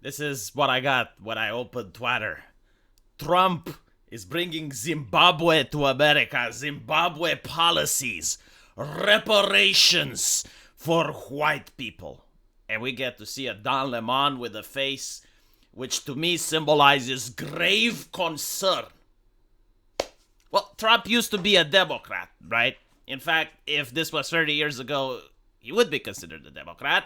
This is what I got when I opened Twitter. Trump is bringing Zimbabwe to America. Zimbabwe policies. Reparations for white people. And we get to see a Don Lemon with a face which to me symbolizes grave concern. Well, Trump used to be a Democrat, right? In fact, if this was 30 years ago, he would be considered a Democrat.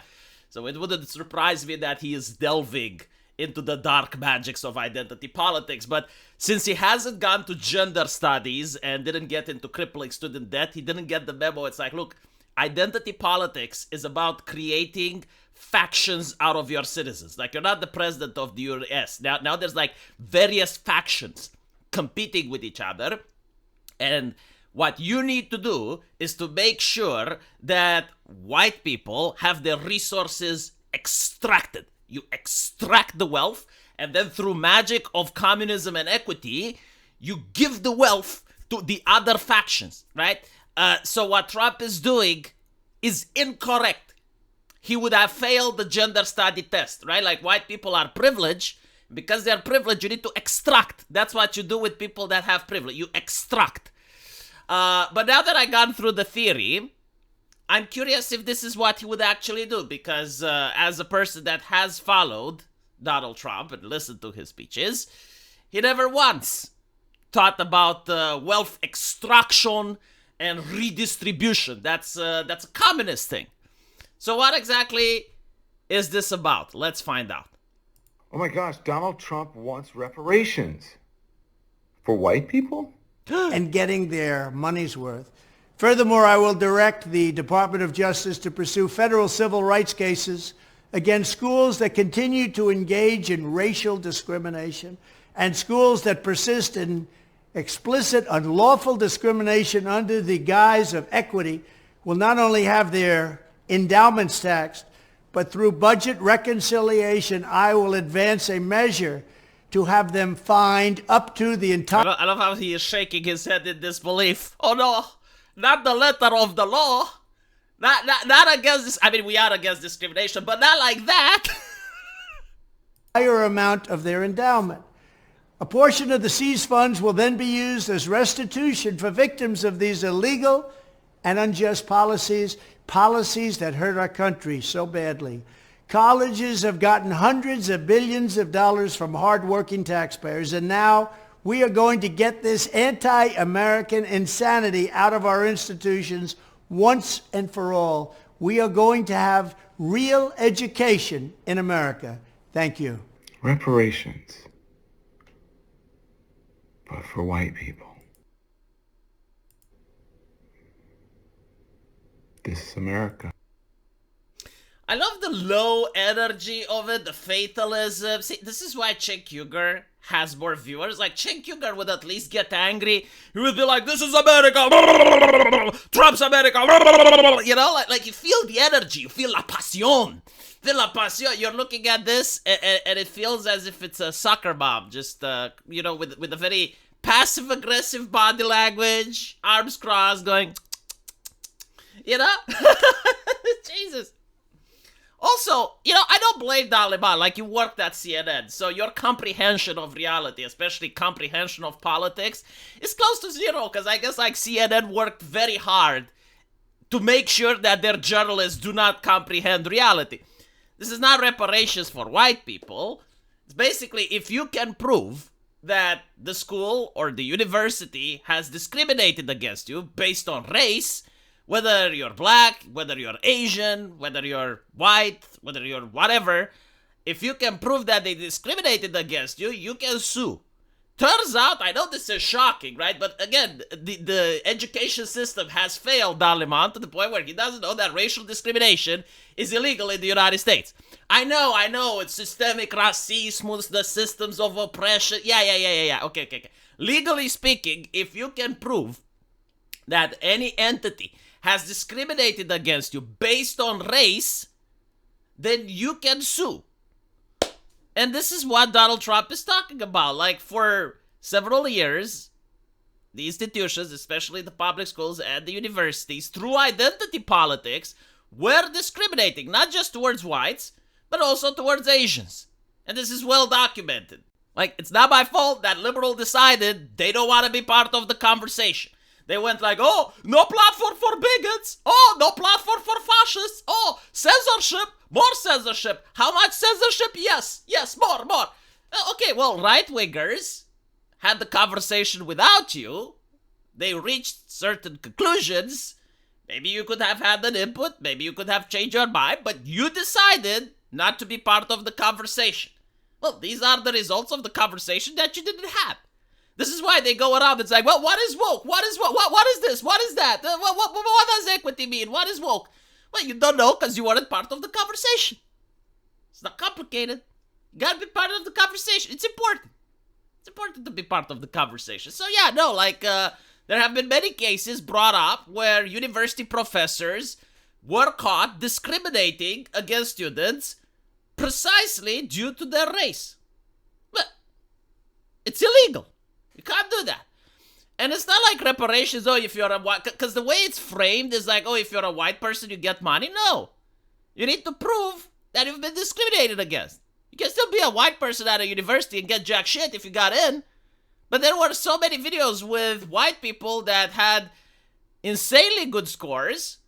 So it wouldn't surprise me that he is delving into the dark magics of identity politics. But since he hasn't gone to gender studies and didn't get into crippling student debt, he didn't get the memo. It's like, look, identity politics is about creating factions out of your citizens. Like, you're not the president of the US. Now there's like various factions competing with each other. And what you need to do is to make sure that white people have their resources extracted. You extract the wealth, and then through magic of communism and equity, you give the wealth to the other factions, right? So what Trump is doing is incorrect. He would have failed the gender study test, right? Like, white people are privileged. Because they're privileged, you need to extract. That's what you do with people that have privilege. You extract. But now that I've gone through the theory, I'm curious if this is what he would actually do. Because as a person that has followed Donald Trump and listened to his speeches, he never once thought about wealth extraction and redistribution. That's a communist thing. So what exactly is this about? Let's find out. Oh my gosh, Donald Trump wants reparations for white people? And getting their money's worth. Furthermore, I will direct the Department of Justice to pursue federal civil rights cases against schools that continue to engage in racial discrimination and schools that persist in explicit unlawful discrimination under the guise of equity will not only have their endowments taxed, but through budget reconciliation, I will advance a measure to have them fined up to the entire... I love how he is shaking his head in disbelief. Oh no, not the letter of the law. Not against this. I mean, we are against discrimination, but not like that. ...higher amount of their endowment. A portion of the seized funds will then be used as restitution for victims of these illegal and unjust policies that hurt our country so badly. Colleges have gotten hundreds of billions of dollars from hardworking taxpayers, and now we are going to get this anti-American insanity out of our institutions once and for all. We are going to have real education in America. Thank you. Reparations. But for white people. This is America. I love the low energy of it, the fatalism. See, this is why Cenk Uygur has more viewers. Like, Cenk Uygur would at least get angry. He would be like, this is America. Trump's America. You know, like you feel the energy. You feel la pasión. Feel la pasión. You're looking at this, and it feels as if it's a soccer mom. Just, you know, with a very passive-aggressive body language, arms crossed, going... You know? Jesus. Also, you know, I don't blame Taliban. Like, you worked at CNN, so your comprehension of reality, especially comprehension of politics, is close to zero, because I guess, like, CNN worked very hard to make sure that their journalists do not comprehend reality. This is not reparations for white people. It's basically, if you can prove that the school or the university has discriminated against you based on race... Whether you're black, whether you're Asian, whether you're white, whether you're whatever, if you can prove that they discriminated against you, you can sue. Turns out, I know this is shocking, right? But again, the education system has failed Daliman to the point where he doesn't know that racial discrimination is illegal in the United States. I know, it's systemic racism, the systems of oppression. Yeah. Okay. Legally speaking, if you can prove that any entity has discriminated against you based on race, then you can sue. And this is what Donald Trump is talking about. Like, for several years, the institutions, especially the public schools and the universities, through identity politics, were discriminating, not just towards whites, but also towards Asians. And this is well documented. Like, it's not my fault that liberal decided they don't want to be part of the conversation. They went like, oh, no platform for bigots. Oh, no platform for fascists. Oh, censorship, more censorship. How much censorship? Yes, more. Okay, well, right-wingers had the conversation without you. They reached certain conclusions. Maybe you could have had an input. Maybe you could have changed your mind. But you decided not to be part of the conversation. Well, these are the results of the conversation that you didn't have. This is why they go around and say, well, what is woke? What is woke? What is this? What is that? What does equity mean? What is woke? Well, you don't know because you weren't part of the conversation. It's not complicated. You gotta be part of the conversation. It's important. It's important to be part of the conversation. So yeah, no, like, there have been many cases brought up where university professors were caught discriminating against students precisely due to their race. But it's illegal. You can't do that. And it's not like reparations, oh, if you're a white... Because the way it's framed is like, oh, if you're a white person, you get money. No. You need to prove that you've been discriminated against. You can still be a white person at a university and get jack shit if you got in. But there were so many videos with white people that had insanely good scores,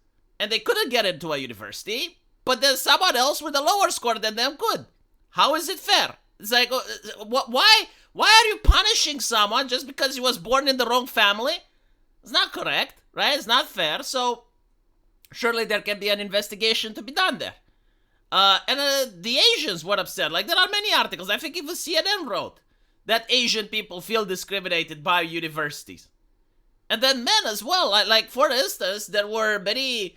and they couldn't get into a university, but then someone else with a lower score than them could. How is it fair? It's like, why are you punishing someone just because he was born in the wrong family? It's not correct, right? It's not fair. So surely there can be an investigation to be done there. And the Asians were upset. Like, there are many articles. I think even CNN wrote that Asian people feel discriminated by universities. And then men as well. Like, for instance, there were many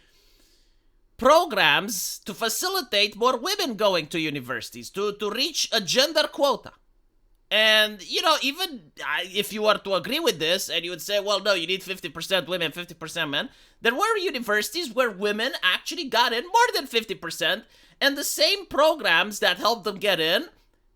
programs to facilitate more women going to universities, to reach a gender quota. And, you know, even if you were to agree with this and you would say, well, no, you need 50% women, 50% men, there were universities where women actually got in more than 50%, and the same programs that helped them get in,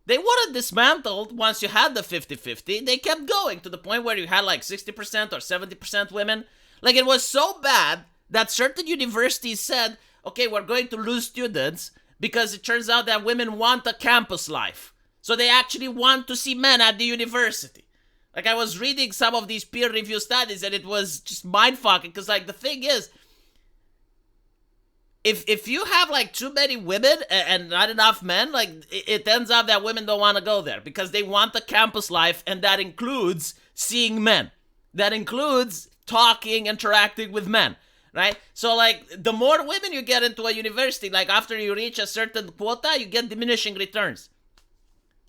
they weren't dismantled once you had the 50-50. They kept going to the point where you had like 60% or 70% women. Like, it was so bad that certain universities said, okay, we're going to lose students because it turns out that women want a campus life. So they actually want to see men at the university. Like, I was reading some of these peer-reviewed studies and it was just mind-fucking because, like, the thing is, if you have, like, too many women and not enough men, like, it ends up that women don't want to go there because they want the campus life, and that includes seeing men. That includes talking, interacting with men, right? So, like, the more women you get into a university, like, after you reach a certain quota, you get diminishing returns.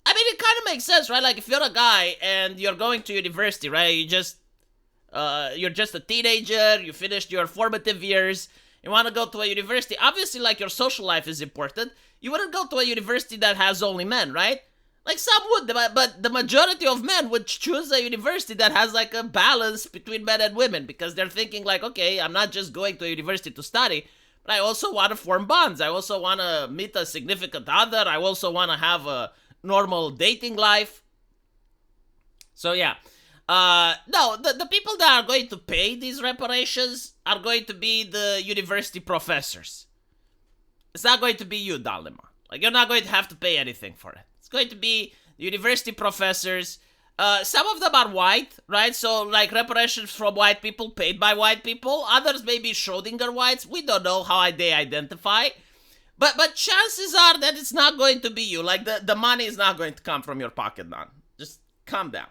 I mean, it kind of makes sense, right? Like, if you're a guy and you're going to university, right? You're just a teenager, you finished your formative years, you want to go to a university. Obviously, like, your social life is important. You wouldn't go to a university that has only men, right? Like, some would, but the majority of men would choose a university that has, like, a balance between men and women because they're thinking, like, okay, I'm not just going to a university to study, but I also want to form bonds. I also want to meet a significant other. I also want to have a normal dating life. So yeah, no, the people that are going to pay these reparations are going to be the university professors. It's not going to be you, Don Lemon. Like, you're not going to have to pay anything for it. It's going to be the university professors. Some of them are white, right? So, like, reparations from white people paid by white people. Others may be Schrodinger whites. We don't know how they identify. But chances are that it's not going to be you. Like, the money is not going to come from your pocket, Don. Just calm down.